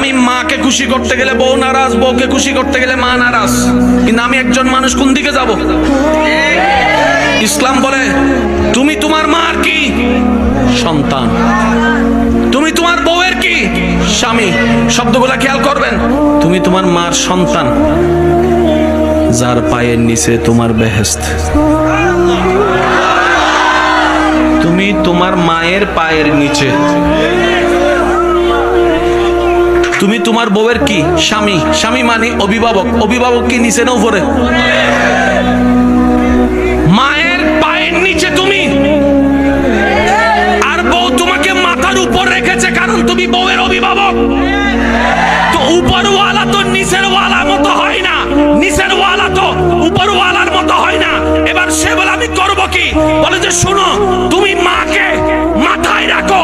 আমি মাকে খুশি করতে গেলে বউ নারাজ, বউকে খুশি করতে গেলে মা নারাজ, কিন্তু আমি একজন মানুষ কোন দিকে যাব? ইসলাম বলে তুমি তোমার মার কি সন্তান, তুমি তোমার বউয়ের কি স্বামী। শব্দগুলা খেয়াল করবেন। তুমি তোমার মার সন্তান, যার পায়ের নিচে তোমার বেহেশত। তুমি তোমার মায়ের পায়ের নিচে। তুমি তোমার বউয়ের কি স্বামী, স্বামী মানে অভিভাবক। অভিভাবক কি নিচে না উপরে? মায়ের পায়ের নিচে তুমি, আর বউ তোমাকে মাথার উপর রেখেছে, কারণ তুমি বউয়ের অভিভাবক। তো উপরওয়ালা তো নিচের ওয়ালার মতো হয় না, নিচের ওয়ালা তো উপরওয়ালার মতো হয় না। এবার সে বলে আমি করবো কি? বলে যে শোনো, তুমি মাকে মাথায় রাখো,